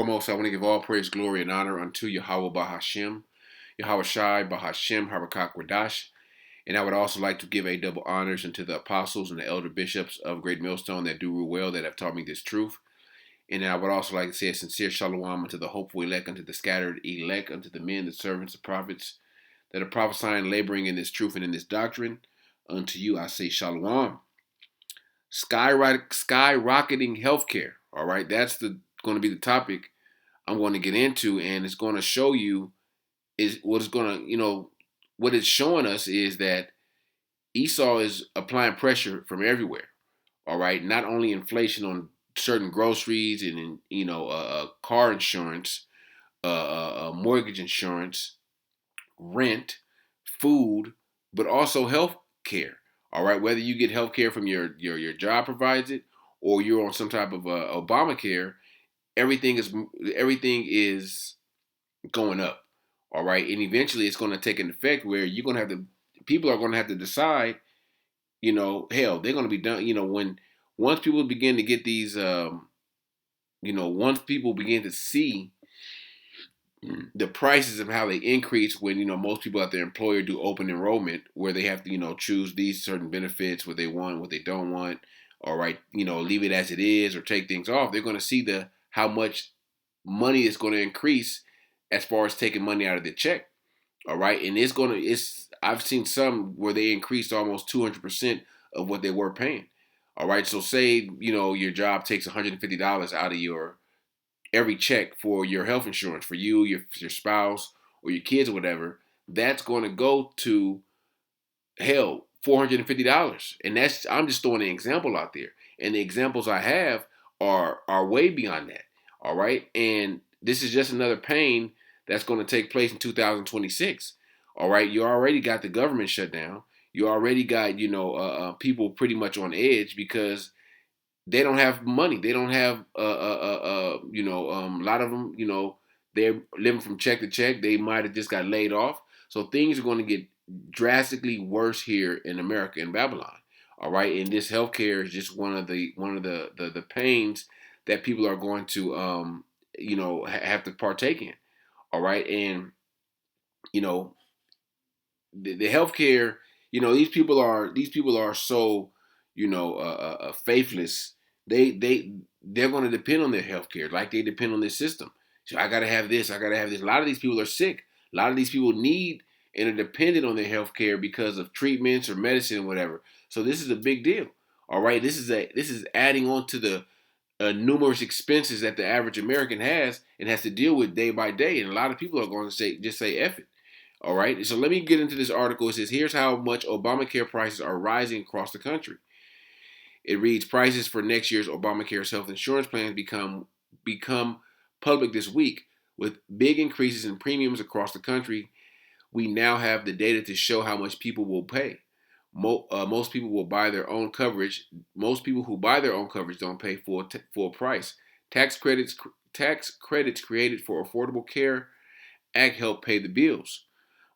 Foremost, I want to give all praise, glory, and honor unto Yahawah Bahasham, Yahawashi, Bahasham, Harakak Wadash. And I would also like to give a double honors unto the apostles and the elder bishops of Great Millstone that do rule well, that have taught me this truth. And I would also like to say a sincere shalom unto the hopeful elect, unto the scattered elect, unto the men, the servants, the prophets that are prophesying, laboring in this truth and in this doctrine. Unto you I say shalom. Skyrocketing healthcare. All right, that's going to be the topic I'm going to get into, and it's going to show you is what it's going to, what it's showing us is that Esau is applying pressure from everywhere. All right, not only inflation on certain groceries and car insurance, mortgage insurance, rent, food, but also health care. All right, whether you get health care from your job provides it, or you're on some type of Obamacare, everything is going up. All right, and eventually it's going to take an effect where you're going to have to people are going to have to decide. Hell, they're going to be done. When once people begin to get these, once people begin to see the prices of how they increase when most people at their employer do open enrollment where they have to choose these certain benefits, what they want, what they don't want, all right, leave it as it is or take things off. They're going to see the how much money is going to increase as far as taking money out of the check. All right, and it's I've seen some where they increased almost 200% of what they were paying. All right, so say your job takes $150 out of your every check for your health insurance for you, your spouse, or your kids or whatever. That's going to go to hell $450, and that's I'm just throwing an example out there, and the examples I have are way beyond that. All right, and this is just another pain that's going to take place in 2026. All right, you already got the government shut down. You already got people pretty much on edge because they don't have money. They don't have a lot of them. They're living from check to check. They might have just got laid off. So things are going to get drastically worse here in America, in Babylon. All right, and this healthcare is just one of the pains that people are going to have to partake in. All right, and you know the healthcare. These people are so faithless. They're going to depend on their healthcare like they depend on this system. So I got to have this. I got to have this. A lot of these people are sick. A lot of these people need and are dependent on their healthcare because of treatments or medicine or whatever. So this is a big deal. All right, this is adding on to the numerous expenses that the average American has and has to deal with day by day. And a lot of people are going to say F it. All right. So let me get into this article. It says, here's how much Obamacare prices are rising across the country. It reads, prices for next year's Obamacare's health insurance plans become public this week. With big increases in premiums across the country, we now have the data to show how much people will pay. Most people will buy their own coverage. Most people who buy their own coverage don't pay full price. Tax credits created for Affordable Care Act help pay the bills,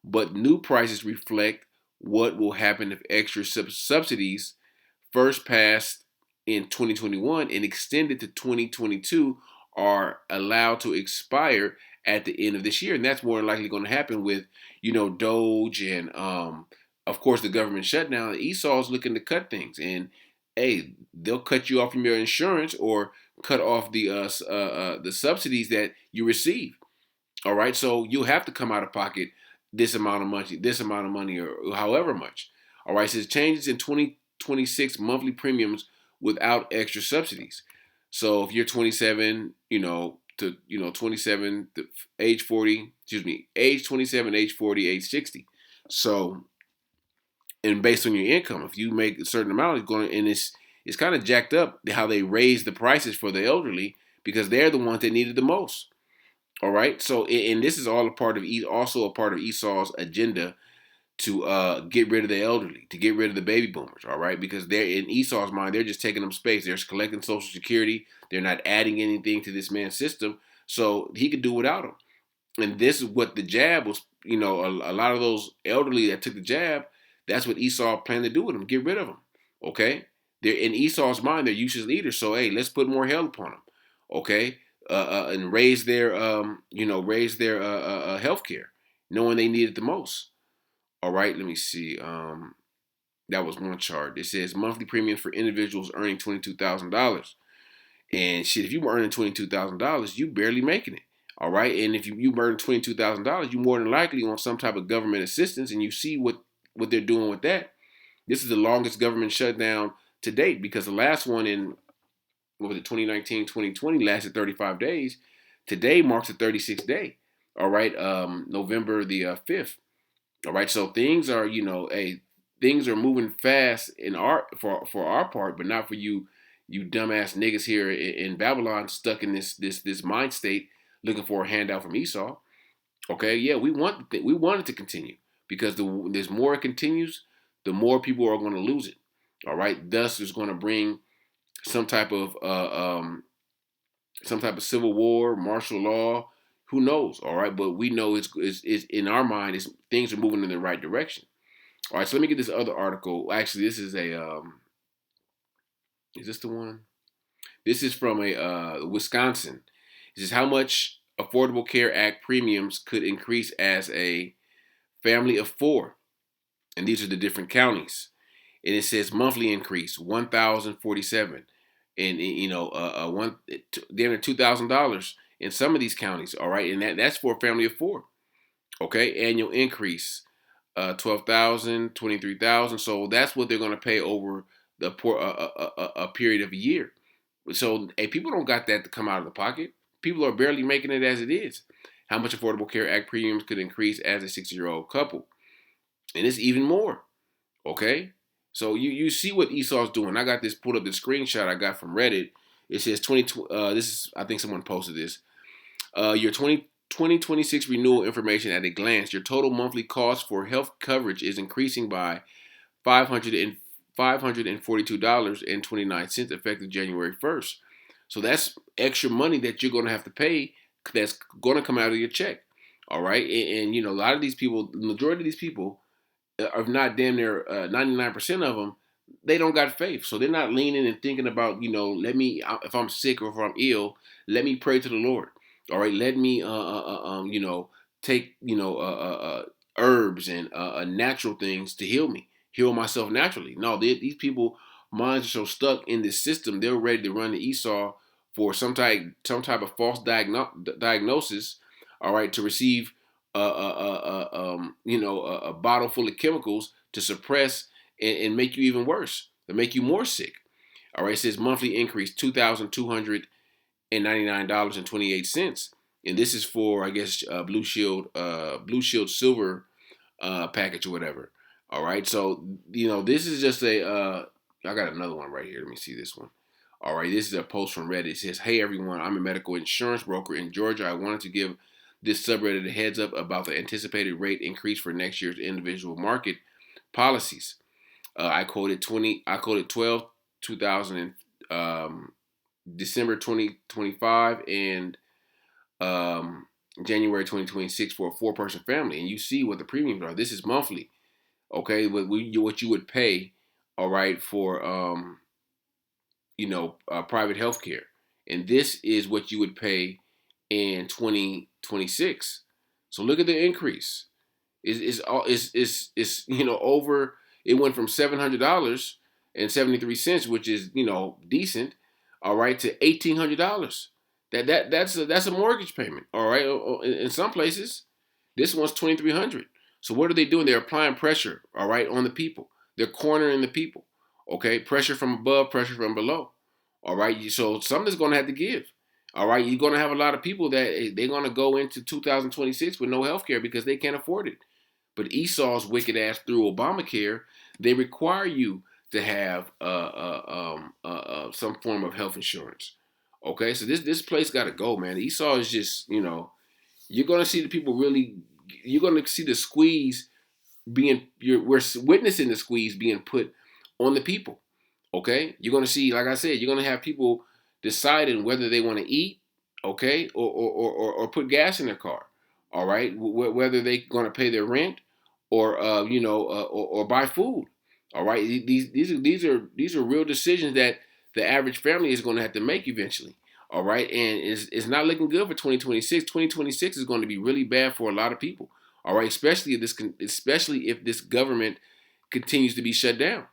but new prices reflect what will happen if extra subsidies first passed in 2021 and extended to 2022 are allowed to expire at the end of this year. And that's more than likely going to happen with, Doge and, of course, the government shutdown. Esau's looking to cut things. And, hey, they'll cut you off from your insurance or cut off the subsidies that you receive. All right. So you'll have to come out of pocket this amount of money, or however much. All right. So it says changes in 2026 monthly premiums without extra subsidies. So if you're 27, to 27, age 40, age 27, age 40, age 60. So, and based on your income, if you make a certain amount, it's kind of jacked up how they raise the prices for the elderly because they're the ones that need it the most. All right. So, and this is all also a part of Esau's agenda to get rid of the elderly, to get rid of the baby boomers. All right. Because they're in Esau's mind, they're just taking them space. They're collecting Social Security. They're not adding anything to this man's system. So he could do without them. And this is what the jab was, a lot of those elderly that took the jab, that's what Esau planned to do with them, get rid of them. Okay. They're in Esau's mind, they're useless leaders. So, hey, let's put more hell upon them. Okay. and raise their health care, knowing they need it the most. All right, let me see. That was one chart. It says monthly premiums for individuals earning $22,000. And shit, if you were earning $22,000, you barely making it. All right, and if you earn $22,000, you more than likely on some type of government assistance, and you see what they're doing with that. This is the longest government shutdown to date, because the last one in, what was it, 2019, 2020 lasted 35 days. Today marks the 36th day. All right, November the 5th. All right, so things are, things are moving fast in our for our part, but not for you dumbass niggas here in Babylon, stuck in this mind state, looking for a handout from Esau. Okay, yeah, we want it to continue, because there's more it continues, the more people are going to lose it. All right, thus it's going to bring some type of civil war, martial law. Who knows? All right, but we know it's in our mind, things are moving in the right direction. All right, so let me get this other article. Actually, this is is this the one? This is from a Wisconsin. This is how much Affordable Care Act premiums could increase as a family of four, and these are the different counties. And it says monthly increase 1,047, and damn near $2,000 in some of these counties. All right, and that's for a family of four. Okay, annual increase 12,000, 23,000. So that's what they're going to pay over a period of a year. So, hey, people don't got that to come out of the pocket. People are barely making it as it is. How much Affordable Care Act premiums could increase as a 60-year-old couple? And it's even more. Okay? So you see what Esau's doing. I got this, pulled up the screenshot I got from Reddit. It says this is, I think someone posted this. Your 2026 renewal information at a glance. Your total monthly cost for health coverage is increasing by $542.29 effective January 1st. So that's extra money that you're going to have to pay, that's going to come out of your check. All right. And a lot of these people, the majority of these people, if not damn near 99% of them, they don't got faith. So they're not leaning and thinking about, if I'm sick or if I'm ill, let me pray to the Lord. All right. Let me, take, herbs and natural things to heal myself naturally. No, these people minds are so stuck in this system, they're ready to run to Esau for some type of false diagnosis. All right, to receive a bottle full of chemicals to suppress and make you even worse, to make you more sick. All right, it says monthly increase $2,299.28, and this is for, I guess, Blue Shield Silver package or whatever. All right, so this is just I got another one right here. Let me see this one. All right, this is a post from Reddit. It says, "Hey everyone, I'm a medical insurance broker in Georgia. I wanted to give this subreddit a heads up about the anticipated rate increase for next year's individual market policies. I quoted 12 2000 December 2025 and January 2026 for a four-person family, and you see what the premiums are. This is monthly, okay? What you would pay, all right, for private health care, and this is what you would pay in 2026. So look at the increase. Is over. It went from $700.73, which is decent, all right, to $1,800. That's a mortgage payment, all right. In some places, this one's $2,300. So what are they doing? They're applying pressure, all right, on the people. They're cornering the people, okay. Pressure from above, pressure from below, all right. So something's going to have to give. All right, you're going to have a lot of people that they're going to go into 2026 with no health care because they can't afford it. But Esau's wicked ass, through Obamacare, they require you to have some form of health insurance. Okay, so this place got to go, man. Esau is just, you're gonna see the people really. You're gonna see the squeeze we're witnessing the squeeze being put on the people. Okay, you're gonna see, like I said, you're gonna have people deciding whether they want to eat, okay, or put gas in their car. All right, whether they're gonna pay their rent or or buy food. All right, these are real decisions that the average family is going to have to make eventually. All right, and it's not looking good for 2026. 2026 is going to be really bad for a lot of people. All right, especially if this government continues to be shut down.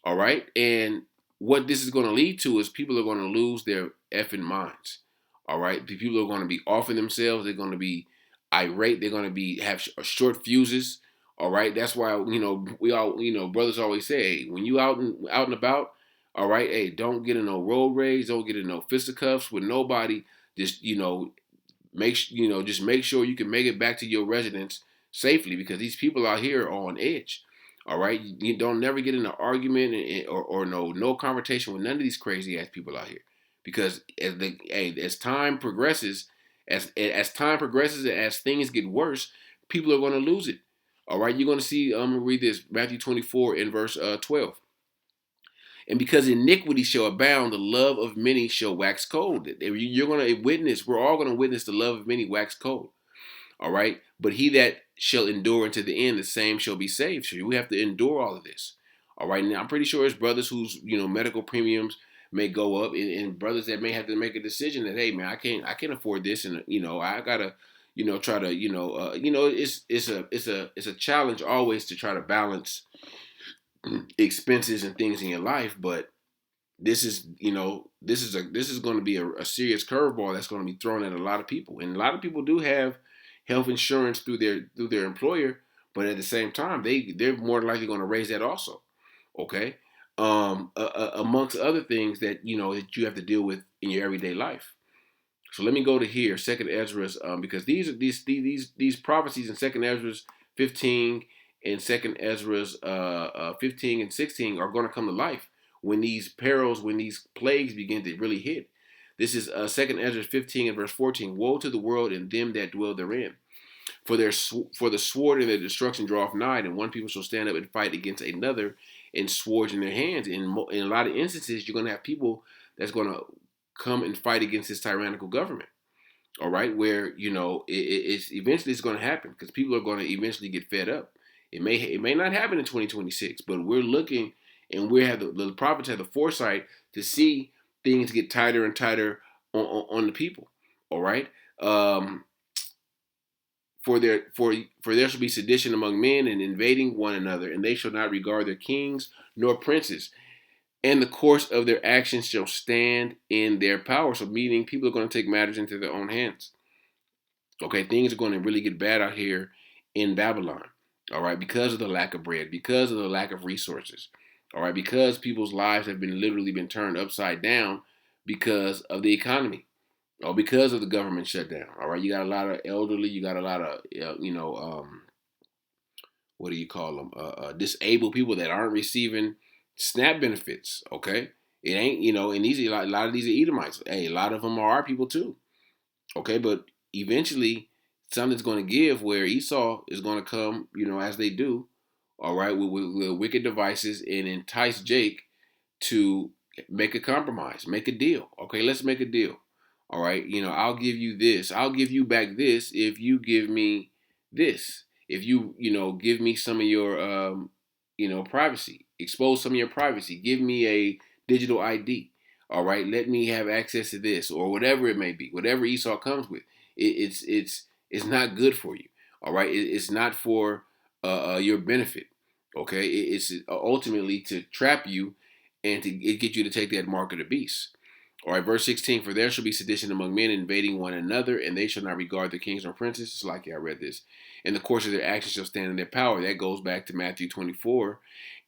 All right. And what this is going to lead to is people are going to lose their effing minds. All right. People are going to be offing themselves. They're going to be irate. They're going to have short fuses. All right. That's why, we all, brothers always say, hey, when you out and about, all right, hey, don't get in no road rage. Don't get in no fisticuffs with nobody. Just, just make sure you can make it back to your residence safely, because these people out here are on edge. All right, you don't never get in an argument or no confrontation with none of these crazy ass people out here, because as time progresses, as time progresses and as things get worse, people are going to lose it. All right, you're going to see. I'm going to read this, Matthew 24 in verse 12. And because iniquity shall abound, the love of many shall wax cold. You're going to witness. We're all going to witness the love of many wax cold. All right. But he that shall endure unto the end, the same shall be saved. So we have to endure all of this. All right. Now, I'm pretty sure it's brothers whose, medical premiums may go up, and brothers that may have to make a decision that, hey, man, I can't afford this. And, I got to, try to, it's a challenge always to try to balance expenses and things in your life. But this is going to be a serious curveball that's going to be thrown at a lot of people, and a lot of people do have health insurance through their employer, but at the same time, they're more likely going to raise that also. Okay, amongst other things that that you have to deal with in your everyday life. So let me go to here, Second Ezra's, because these prophecies in Second Ezra's 15 and Second Ezra's 15 and 16 are going to come to life when these perils, when these plagues begin to really hit. This is Second Ezra 15 and verse 14. Woe to the world and them that dwell therein. For the sword and their destruction draweth nigh, and one people shall stand up and fight against another, and swords in their hands. In a lot of instances, you're going to have people that's going to come and fight against this tyrannical government. All right, where it's eventually it's going to happen, because people are going to eventually get fed up. It may not happen in 2026, but we're looking, and we have the prophets have the foresight to see things get tighter and tighter on the people. All right. For there shall be sedition among men, and invading one another, and they shall not regard their kings nor princes, and the course of their actions shall stand in their power. So meaning people are going to take matters into their own hands. Okay, things are going to really get bad out here in Babylon. All right, because of the lack of bread, because of the lack of resources. All right, because people's lives have literally been turned upside down because of the economy. Or because of the government shutdown. All right, you got a lot of elderly, you got a lot of what do you call them? Disabled people that aren't receiving SNAP benefits. Okay, it ain't and these a lot of these are Edomites. Hey, a lot of them are our people too. Okay, but eventually something's going to give where Esau is going to come, as they do. All right, with wicked devices and entice Jake to make a compromise, make a deal. Okay, let's make a deal. All right, I'll give you this. I'll give you back this if you give me this. If you, give me some of your, privacy. Expose some of your privacy. Give me a digital ID. All right, let me have access to this, or whatever it may be. Whatever Esau comes with, it's not good for you. All right, it's not for your benefit. Okay, it's ultimately to trap you and to get you to take that mark of the beast. All right, verse 16, for there shall be sedition among men, invading one another, and they shall not regard their kings nor princes. It's like, I read this. And the course of their actions shall stand in their power. That goes back to Matthew 24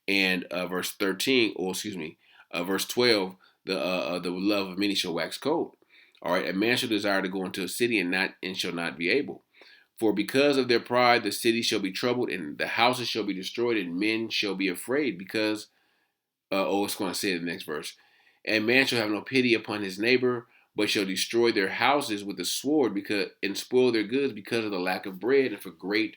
and verse 13, or excuse me, verse 12, the love of many shall wax cold. All right, a man shall desire to go into a city and shall not be able. For because of their pride, the city shall be troubled, and the houses shall be destroyed, and men shall be afraid because, it's going to say in the next verse. And man shall have no pity upon his neighbor, but shall destroy their houses with the sword and spoil their goods because of the lack of bread and for great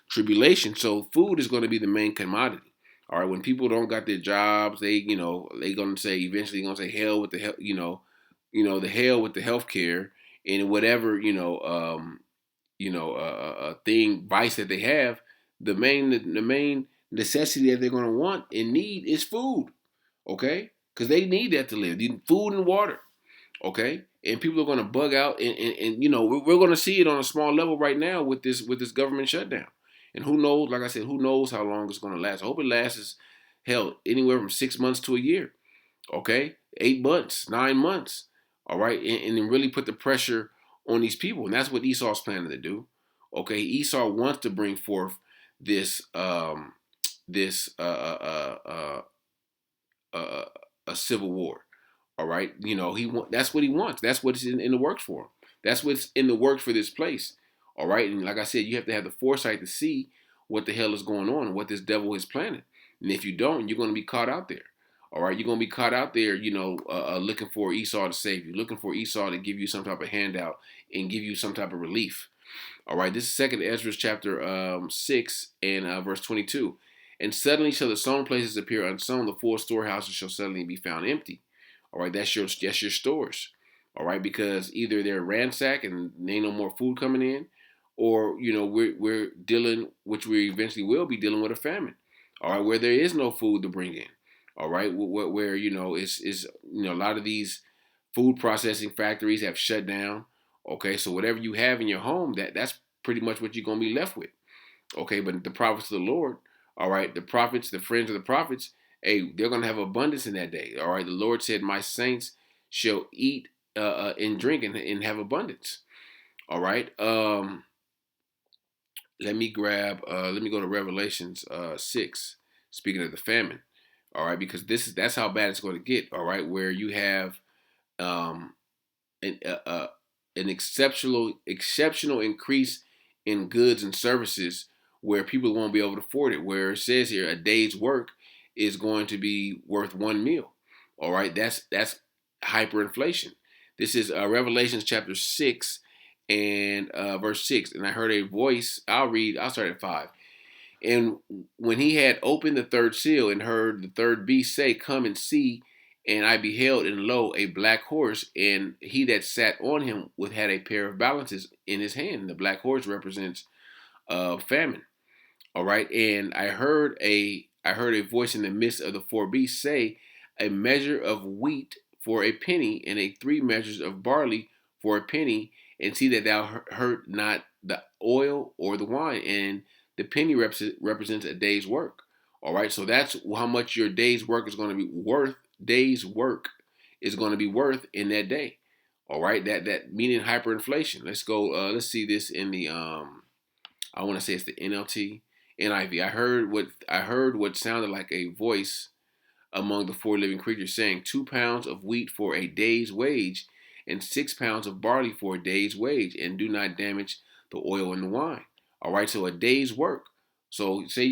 tribulation. So food is going to be the main commodity. All right, when people don't got their jobs, they going to say eventually going to say hell with the the hell with the healthcare and whatever vice that they have. The main necessity that they're going to want and need is food. Okay, because they need that to live. They need food and water. Okay, and people are going to bug out, and you know, we're going to see it on a small level right now with this government shutdown. And who knows? Like I said, who knows how long it's going to last? I hope it lasts, hell, anywhere from 6 months to a year. Okay, 8 months, 9 months. All right, and then really put the pressure on these people, and that's what Esau's planning to do. Okay, Esau wants to bring forth this this a civil war. All right, you know, that's what he wants. That's what's in the works for him. That's what's in the works for this place. All right, and like I said, you have to have the foresight to see what the hell is going on and what this devil is planning. And if you don't, you're going to be caught out there. All right, you're going to be caught out there, you know, looking for Esau to save you, looking for Esau to give you some type of handout and give you some type of relief. All right, this is Second Ezra chapter 6 and verse 22. And suddenly shall the sown places appear unsown; the full storehouses shall suddenly be found empty. All right, that's your stores. All right, because either they're ransacked and there ain't no more food coming in, or you know we're dealing, which we eventually will be dealing with a famine. All right, where there is no food to bring in. All right, where you know is you know a lot of these food processing factories have shut down. Okay, so whatever you have in your home, that's pretty much what you're gonna be left with. Okay, but the prophets of the Lord, all right, the prophets, the friends of the prophets, hey, they're gonna have abundance in that day. All right, the Lord said, "My saints shall eat and drink and have abundance." All right. Let me go to Revelations 6, speaking of the famine. All right, because that's how bad it's going to get. All right, where you have um, an exceptional increase in goods and services where people won't be able to afford it. Where it says here a day's work is going to be worth one meal. All right, that's hyperinflation. This is Revelations chapter 6 and verse 6. And I heard a voice. I'll start at 5. And when he had opened the third seal and heard the third beast say, "Come and see," and I beheld, and lo, a black horse, and he that sat on him had a pair of balances in his hand. And the black horse represents famine. All right, and I heard a voice in the midst of the four beasts say, "A measure of wheat for a penny, and 3 measures of barley for a penny, and see that thou hurt not the oil or the wine." And the penny represents a day's work. All right, so that's how much your day's work is going to be worth. Day's work is going to be worth in that day. All right, that meaning hyperinflation. Let's go. Let's see this in the I want to say it's the NLT, NIV. I heard what sounded like a voice among the four living creatures saying, 2 pounds of wheat for a day's wage, and 6 pounds of barley for a day's wage, and do not damage the oil and the wine. All right, so a day's work. So say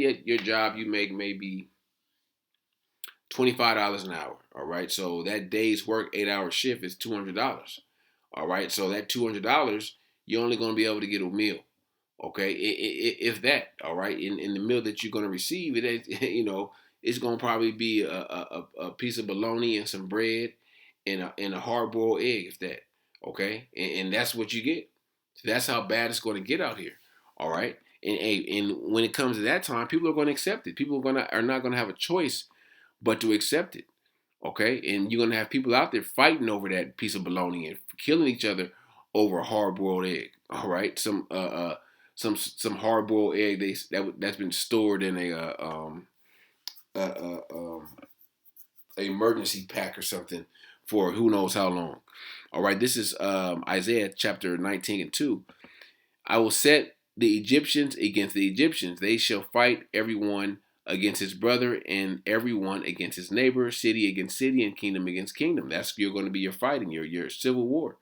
at your job you make maybe $25 an hour. All right, so that day's work, 8-hour shift is $200. All right, so that $200 you're only going to be able to get a meal. Okay, if that. All right, in the meal that you're going to receive, you know, it's going to probably be a piece of bologna and some bread and a hard boiled egg, if that. Okay, and that's what you get. That's how bad it's going to get out here. All right, and when it comes to that time, people are going to accept it. People are not going to have a choice but to accept it. Okay, and you're going to have people out there fighting over that piece of bologna and killing each other over a hard boiled egg. All right, some hard boiled egg that's been stored in a emergency pack or something for who knows how long. All right, this is Isaiah chapter 19 and 2. I will set the Egyptians against the Egyptians. They shall fight everyone against his brother and everyone against his neighbor, city against city, and kingdom against kingdom. That's you're going to be your fighting, your civil war.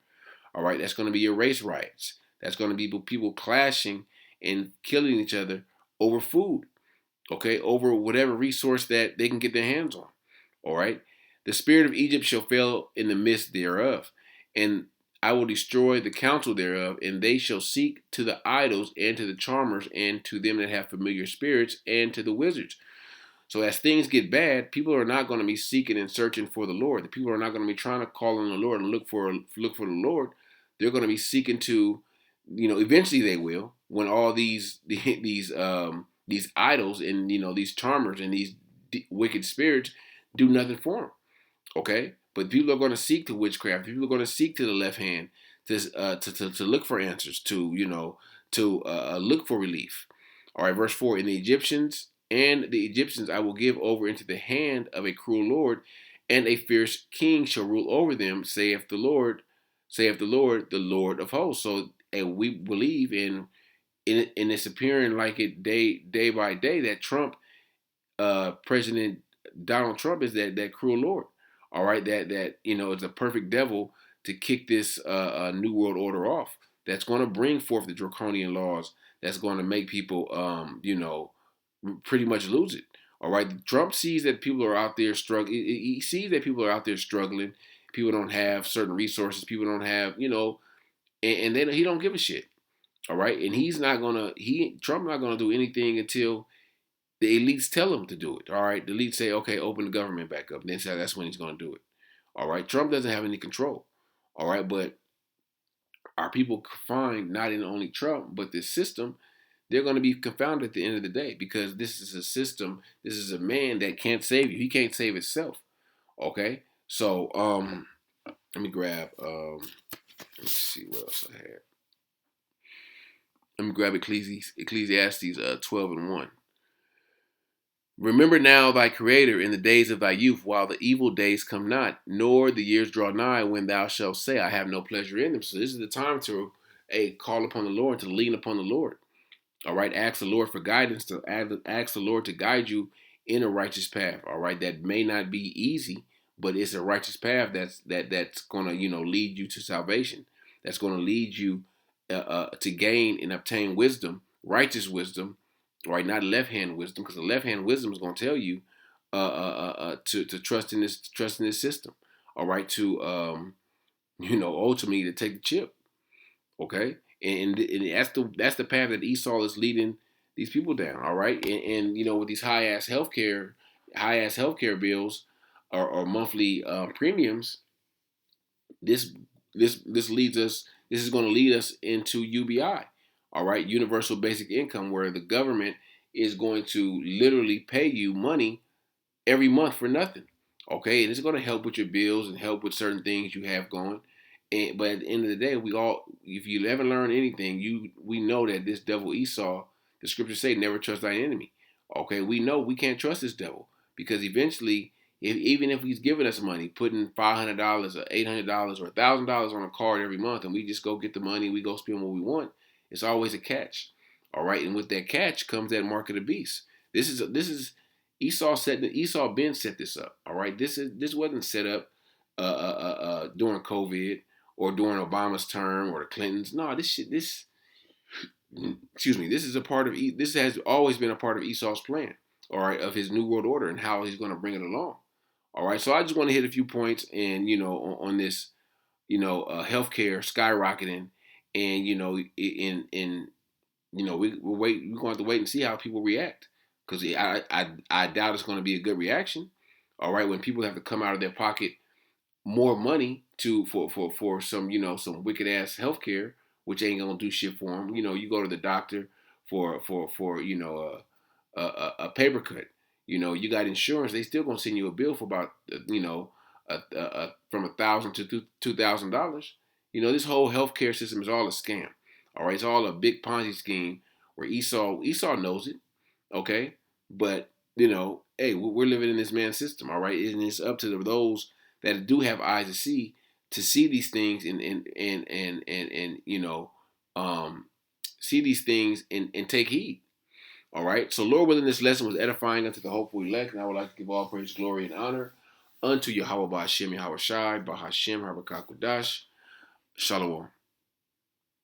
All right, that's going to be your race riots. That's going to be people clashing and killing each other over food. Okay, over whatever resource that they can get their hands on. All right, the spirit of Egypt shall fail in the midst thereof, and I will destroy the counsel thereof, and they shall seek to the idols and to the charmers and to them that have familiar spirits and to the wizards. So as things get bad, people are not going to be seeking and searching for the Lord. The people are not going to be trying to call on the Lord and look for the Lord. They're going to be seeking to, you know, eventually they will, when all these idols and, you know, these charmers and these wicked spirits do nothing for them. Okay, But people are going to seek to witchcraft. People are going to seek to the left hand to look for answers, to look for relief. All right, verse 4, and the Egyptians I will give over into the hand of a cruel Lord, and a fierce king shall rule over them, saith the Lord of hosts. So, and we believe in it's appearing like it day by day that President Donald Trump is that cruel Lord. All right, that is a perfect devil to kick this new world order off. That's going to bring forth the draconian laws. That's going to make people, pretty much lose it. All right, Trump sees that people are out there struggling. He sees that people are out there struggling. People don't have certain resources. People don't have, and then he don't give a shit. All right, and Trump not gonna do anything until the elites tell him to do it. All right, the elites say, okay, open the government back up. And then that's when he's gonna do it. All right, Trump doesn't have any control. All right, but our people confined not in only Trump but this system, they're going to be confounded at the end of the day because this is a system. This is a man that can't save you. He can't save himself. Okay, so let me grab let me see what else I had. Let me grab Ecclesiastes 12:1. Remember now thy Creator in the days of thy youth, while the evil days come not, nor the years draw nigh, when thou shalt say, I have no pleasure in them. So this is the time to call upon the Lord, to lean upon the Lord. All right, ask the Lord for guidance, to ask the Lord to guide you in a righteous path. All right, that may not be easy, but it's a righteous path that's going to lead you to salvation. That's going to lead you to gain and obtain wisdom, righteous wisdom, right? Not left hand wisdom, because the left hand wisdom is going to tell you to trust in this system. All right, to ultimately to take the chip. Okay, and that's the path that Esau is leading these people down. All right, and with these high ass healthcare bills or monthly premiums, this leads us. This is going to lead us into UBI. All right, universal basic income, where the government is going to literally pay you money every month for nothing. Okay, and it's going to help with your bills and help with certain things you have going. But at the end of the day, if you ever learn anything, we know that this devil Esau, the scriptures say, never trust thine enemy. Okay, we know we can't trust this devil because eventually, even if he's giving us money, putting $500 or $800 or $1,000 on a card every month, and we just go get the money, we go spend what we want, it's always a catch. All right, and with that catch comes that mark of the beast. This is Esau Ben set this up. All right, this wasn't set up during COVID or during Obama's term or the Clintons. No, this is a part of this has always been a part of Esau's plan. All right, of his new world order and how he's going to bring it along. All right, so I just want to hit a few points and on this healthcare skyrocketing, and we're going to have to wait and see how people react, because I doubt it's going to be a good reaction. All right, when people have to come out of their pocket more money for some wicked ass healthcare, which ain't gonna do shit for them. You go to the doctor for a paper cut. You got insurance, they still gonna send you a bill for about from $1,000 to $2,000. This whole healthcare system is all a scam. All right, it's all a big Ponzi scheme where Esau knows it. Okay, but hey, we're living in this man's system. All right, and it's up to those that do have eyes to see these things and see these things and take heed. All right. So Lord willing, this lesson was edifying unto the hopeful elect, and I would like to give all praise, glory, and honor unto Yahawah, Bahasham, Yahawashi, Bahasham, Harakakudash. Shalom.